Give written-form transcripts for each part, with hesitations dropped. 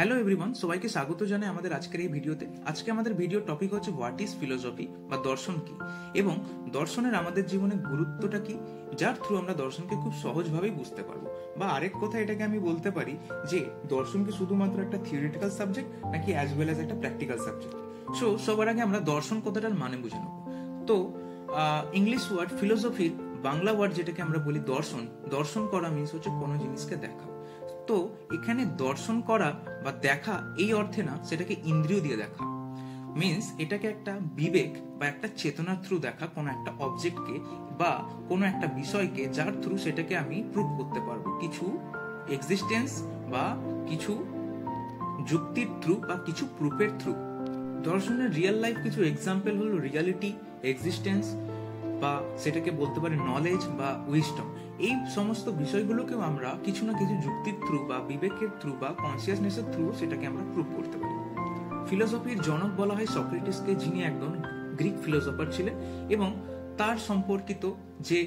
Hello everyone, সবাইকে স্বাগত জানাই আমাদের আজকের এই ভিডিওতে। আজকে আমাদের ভিডিও টপিক হচ্ছে হোয়াট ইজ ফিলোসফি বা দর্শন কি, এবং দর্শনের আমাদের জীবনে গুরুত্বটা কি, যার থ্রু আমরা দর্শনকে খুব সহজভাবেই বুঝতে পারবো। বা আরেক কথা এটাকে আমি বলতে পারি যে দর্শন কি শুধুমাত্র একটা থিওরিটিক্যাল সাবজেক্ট নাকি অ্যাজ ওয়েল অ্যাজ একটা প্র্যাকটিক্যাল সাবজেক্ট। সো সবার আগে আমরা দর্শন কথাটার মানে বুঝে নেব। তো ইংলিশ ওয়ার্ড ফিলোসফির বাংলা ওয়ার্ড যেটাকে আমরা বলি দর্শন, দর্শন করা মিন্স হচ্ছে কোনো জিনিসকে দেখা। তো এখানে দর্শন করা বা দেখা এই অর্থে না, সেটাকে ইন্দ্রিয় দিয়ে দেখা মিন্স এটাকে একটা বিবেক বা একটা চেতনার থ্রু দেখা কোনো একটা অবজেক্টকে বা কোনো একটা বিষয়কে, যার থ্রু সেটাকে আমি প্রুভ করতে পারবো কিছু এক্সিস্টেন্স বা কিছু যুক্তির থ্রু বা কিছু প্রুফের থ্রু। দর্শনের রিয়েল লাইফ কিছু এক্সাম্পল হলো রিয়ালিটি, এক্সিস্টেন্স, বা সেটাকে বলতে পারি নলেজ বা উইজডম। এই সমস্ত বিষয়গুলোকেও আমরা কিছু না কিছু যুক্তির থ্রু বা বিবেকের থ্রু বা কনসিয়াসনেসের থ্রু সেটাকে আমরা প্রুভ করতে পারি। ফিলোসফির জনক বলা হয় সক্রেটিসকে, যিনি একজন গ্রিক ফিলোসফার ছিলেন, এবং তার সম্পর্কিত যে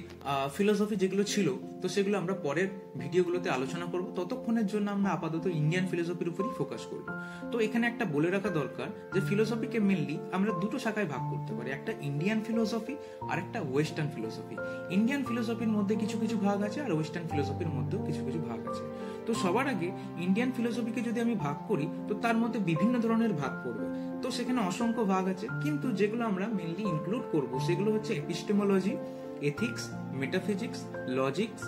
ফিলোসফি যেগুলো ছিল, তো সেগুলো আমরা পরের ভিডিওগুলোতে আলোচনা করব। ততক্ষণের জন্য আমরা আপাতত ইন্ডিয়ান ফিলোসফির উপরই ফোকাস করব। তো এখানে একটা বলে রাখা দরকার যে ফিলোসফিকে মেনলি আমরা দুটো শাখায় ভাগ করতে পারি, একটা ইন্ডিয়ান ফিলোসফি আর একটা ওয়েস্টার্ন ফিলোসফি। ইন্ডিয়ান ফিলোসফির মধ্যে কিছু কিছু ভাগ আছে আর ওয়েস্টার্ন ফিলোসফির মধ্যেও কিছু কিছু ভাগ আছে। তো সবার আগে ইন্ডিয়ান ফিলোসফিকে যদি আমি ভাগ করি, তো তার মধ্যে বিভিন্ন ধরনের ভাগ পড়বে। তো সেখানে অসংখ্য ভাগ আছে, কিন্তু যেগুলো আমরা মেনলি ইনক্লুড করব সেগুলো হচ্ছে epistemology, ethics, metaphysics, logics,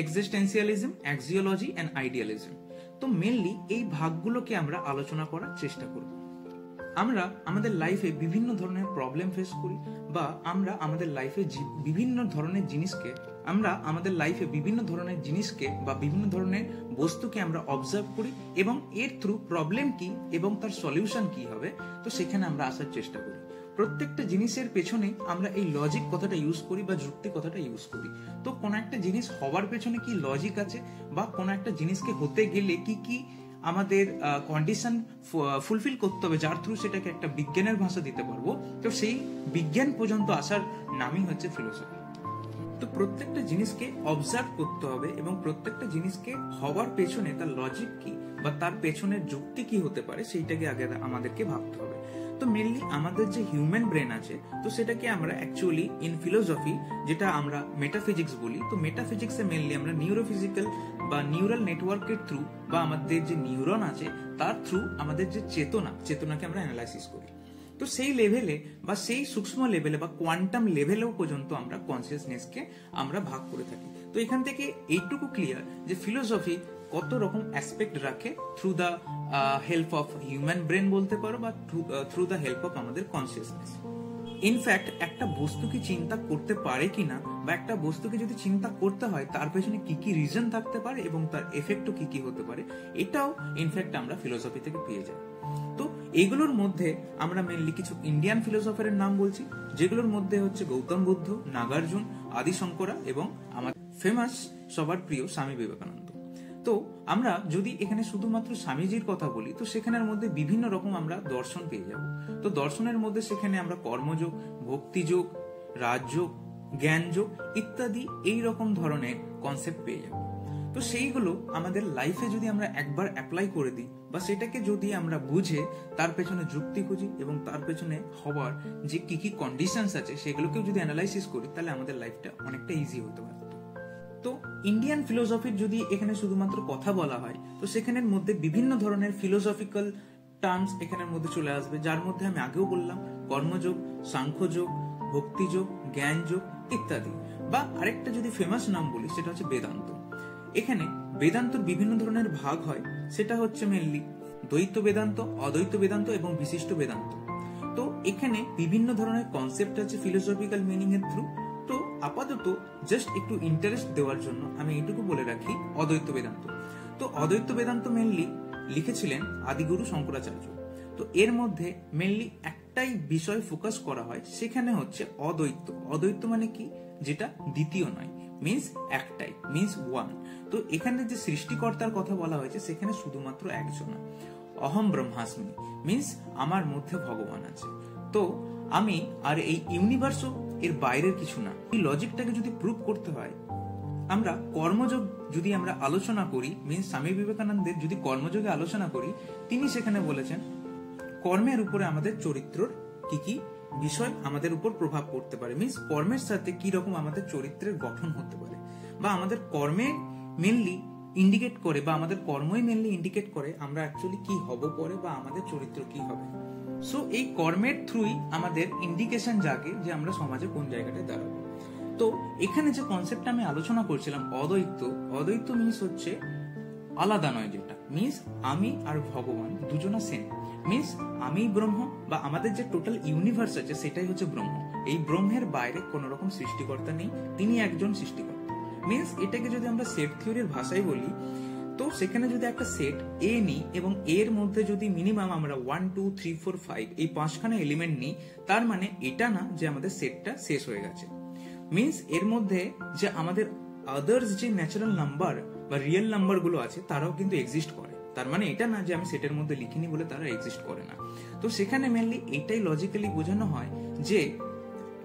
existentialism, axiology and idealism. তো মেনলি এই ভাগগুলোকে আমরা আলোচনা করার চেষ্টা করব। আমরা আমাদের লাইফে বিভিন্ন ধরনের প্রবলেম ফেস করি, বা আমরা আমাদের লাইফে বিভিন্ন ধরনের জিনিসকে বা বিভিন্ন ধরনের বস্তুকে আমরা অবজার্ভ করি, এবং এর থ্রু প্রবলেম কি এবং তার সলিউশন কি হবে, তো সেখানে আমরা আসার চেষ্টা করি। প্রত্যেকটা জিনিসের পেছনে আমরা এই লজিক কথাটা ইউজ করি বা যুক্তি কথাটা ইউজ করি। তো কোন একটা জিনিস হওয়ার পেছনে কি লজিক আছে, বা কোন একটা জিনিসকে হতে গেলে কি কি আমাদের কন্ডিশন ফুলফিল করতে হবে, যার থ্রু সেটাকে একটা বিজ্ঞানের ভাষা দিতে পারবো, তো সেই বিজ্ঞান পর্যন্ত আসার নামই হচ্ছে ফিলোসফি। তো প্রত্যেকটা জিনিসকে অবজার্ভ করতে হবে, এবং প্রত্যেকটা জিনিসকে হওয়ার পেছনে তার লজিক কি বা তার পেছনের যুক্তি কি হতে পারে, সেইটাকে আগে আমাদেরকে ভাবতে হবে। তো মেনলি আমাদের যে হিউম্যান ব্রেন আছে, তো সেটাকে আমরা অ্যাকচুয়ালি ইন ফিলোসফি যেটা আমরা মেটাফিজিক্স বলি, তো মেটাফিজিক্সে মেনলি আমরা নিউরোফিজিক্যাল বা নিউরাল নেটওয়ার্কের থ্রু বা আমাদের যে নিউরন আছে তার থ্রু আমাদের যে চেতনাকে আমরা অ্যানালাইসিস করি। তো সেই লেভেলে বা সেই সূক্ষ্ম লেভেলে বা কোয়ান্টাম লেভেলেও পর্যন্ত আমরা কনসিয়াসনেসকে আমরা ভাগ করে থাকি। তো এখান থেকে এইটুকু ক্লিয়ার যে ফিলোসফি কত রকম অ্যাসপেক্ট রাখে through the help of human brain বলতে পারো, বা থ্রু দ্য হেল্প অফ আমাদের কনসিয়াসনেস। ইনফ্যাক্ট একটা বস্তু কি চিন্তা করতে পারে কিনা, বা একটা বস্তুকে যদি চিন্তা করতে হয় তার পেছনে কি কি রিজন থাকতে পারে এবং তার এফেক্টও কি কি হতে পারে, এটাও ইনফ্যাক্ট আমরা ফিলোসফি থেকে পেয়ে যাই। তো এইগুলোর মধ্যে আমরা মেনলি কিছু ইন্ডিয়ান ফিলোসফারের নাম বলছি, যেগুলোর মধ্যে হচ্ছে গৌতম বুদ্ধ, নাগার্জুন, আদি শঙ্করা এবং আমার ফেমাস সবার প্রিয় স্বামী বিবেকানন্দ। তো আমরা যদি এখানে শুধুমাত্র স্বামীজির কথা বলি, তো সেখানের মধ্যে বিভিন্ন রকম আমরা দর্শন পেয়ে যাব। তো দর্শনের মধ্যে সেখানে আমরা কর্মযোগ, ভক্তিযোগ, রাজযোগ, জ্ঞানযোগ ইত্যাদি এই রকম ধরনের কনসেপ্ট পেয়ে যাব। তো সেইগুলো আমাদের লাইফে যদি আমরা একবার অ্যাপ্লাই করে দিই, বা সেটাকে যদি আমরা বুঝে তার পেছনে যুক্তি খুঁজি এবং তার পেছনে হওয়ার যে কি কি কন্ডিশনস আছে সেগুলোকেও যদি অ্যানালাইসিস করি, তাহলে আমাদের লাইফটা অনেকটা ইজি হতে পারে। তো ইন্ডিয়ান ফিলোসফির যদি এখানে শুধুমাত্র কথা বলা হয়, তো সেখানের মধ্যে বিভিন্ন ধরনের ফিলোসফিক্যাল টার্মস এখানের মধ্যে চলে আসবে, যার মধ্যে আমি আগেও বললাম কর্মযোগ, সাংখ্যযোগ, ভক্তিযোগ, জ্ঞানযোগ ইত্যাদি। বা আরেকটা যদি ফেমাস নাম বলি, সেটা হচ্ছে বেদান্ত। এখানে বেদান্তর বিভিন্ন ধরনের ভাগ হয়, সেটা হচ্ছে মেনলি দ্বৈত বেদান্ত, অদ্বৈত বেদান্ত এবং বিশিষ্ট বেদান্ত। তো এখানে বিভিন্ন ধরনের কনসেপ্ট আছে ফিলোসফিক্যাল মিনিং এর থ্রু। তো আপাতত জাস্ট একটু ইন্টারেস্ট দেওয়ার জন্য আমি এইটুকু বলে রাখি অদ্বৈত বেদান্ত। তো অদ্বৈত বেদান্ত মেনলি লিখেছিলেন আদিগুরু শঙ্করাচার্য। তো এর মধ্যে মেনলি একটাই বিষয় ফোকাস করা হয়, সেখানে হচ্ছে অদ্বৈত। অদ্বৈত মানে কি, যেটা দ্বিতীয় নয়, মিন্স একটাই, মিন্স ওয়ান। তো এখানে যে সৃষ্টিকর্তার কথা বলা হয়েছে, সেখানে শুধুমাত্র একজন, অহম ব্রহ্মাস্মি, মিন্স আমার মধ্যে ভগবান আছে। তো আমি আর এই ইউনিভার্সও এর বাইরের কিছু না। এই লজিকটাকে যদি প্রুভ করতে হয়, আমরা কর্মযোগ যদি আমরা আলোচনা করি, মিন্স স্বামী বিবেকানন্দের যদি কর্মযোগে আলোচনা করি, তিনি সেখানে বলেছেন কর্মের উপরে আমাদের চরিত্রর কি কি বিষয় আমাদের উপর প্রভাব পড়তে পারে, মিন্স কর্মের সাথে কি রকম আমাদের চরিত্রের গঠন হতে পারে, বা আমাদের কর্মে মেনলি ইন্ডিকেট করে, বা আমাদের কর্মই মেনলি ইন্ডিকেট করে আমরা অ্যাকচুয়ালি কি হব পরে, বা আমাদের চরিত্র কি হবে। সো এই কর্মের থ্রুই আমাদের ইন্ডিকেশন জাগে যে আমরা সমাজে কোন জায়গাটায় দাঁড়াবো। তো এখানে যে কনসেপ্টটা আমি আলোচনা করছিলাম অদ্বৈত মিন্স হচ্ছে আলাদা নয়, যেটা মিন্স আমি আর ভগবান দুজনা সেম, মিন্স আমি ব্রহ্ম, বা আমাদের যে টোটাল ইউনিভার্স আছে সেটাই হচ্ছে ব্রহ্ম। এই ব্রহ্মের বাইরে কোন রকম সৃষ্টিকর্তা নেই, তিনি একজন সৃষ্টিকর্তা। মিন্স এটাকে যদি আমরা সেট থিওরির ভাষায় বলি, তো সেখানে যদি একটা সেট এ নিই এবং এর মধ্যে যদি মিনিমাম আমরা 1 2 3 4 5 এই 5খানা এলিমেন্ট নিই, তার মানে এটা না যে আমাদের সেটটা শেষ হয়ে গেছে। মিন্স এর মধ্যে যে আমাদের আদার্স যে ন্যাচারাল নাম্বার বা রিয়েল নাম্বার গুলো আছে তারাও কিন্তু এক্সিস্ট করে। তার মানে এটা না যে আমি সেটের মধ্যে লিখিনি বলে তারা এক্সিস্ট করে না। তো সেখানে মেনলি এটাই লজিক্যালি বোঝানো হয় যে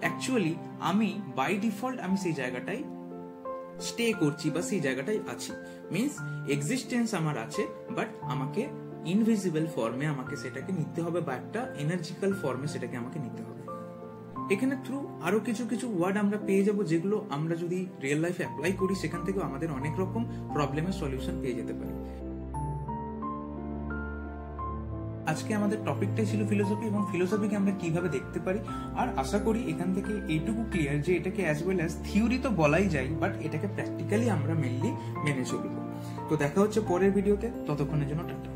অ্যাকচুয়ালি আমি বাই ডিফল্ট আমি সেই জায়গাটাই স্টে করছি বা সেই জায়গাটাই আছি। মিন্স এক্সিস্টেন্স আমার আছে, বাট আমাকে ইনভিজিবল ফর্মে আমাকে সেটাকে নিতে হবে, বা একটা এনার্জিক্যাল ফর্মে সেটাকে আমাকে নিতে হবে। এখানে থ্রু আরো কিছু কিছু ওয়ার্ড আমরা পেয়ে যাব, যেগুলো আমরা যদি রিয়েল লাইফে অ্যাপ্লাই করি সেখান থেকে আমাদের অনেক রকম প্রবলেমের সলিউশন পেয়ে যেতে পারি। আজকে আমাদের টপিকটাই ছিল ফিলোসফি, এবং ফিলোসফিকে আমরা কিভাবে দেখতে পারি। আর আশা করি এখান থেকে এইটুকু ক্লিয়ার যে এটাকে অ্যাজ ওয়েল অ্যাজ থিওরি তো বলাই যায়, বাট এটাকে প্র্যাকটিক্যালি আমরা মেনলি মেনে চলবো। তো দেখা হচ্ছে পরের ভিডিওতে, ততক্ষণের জন্য টাটা।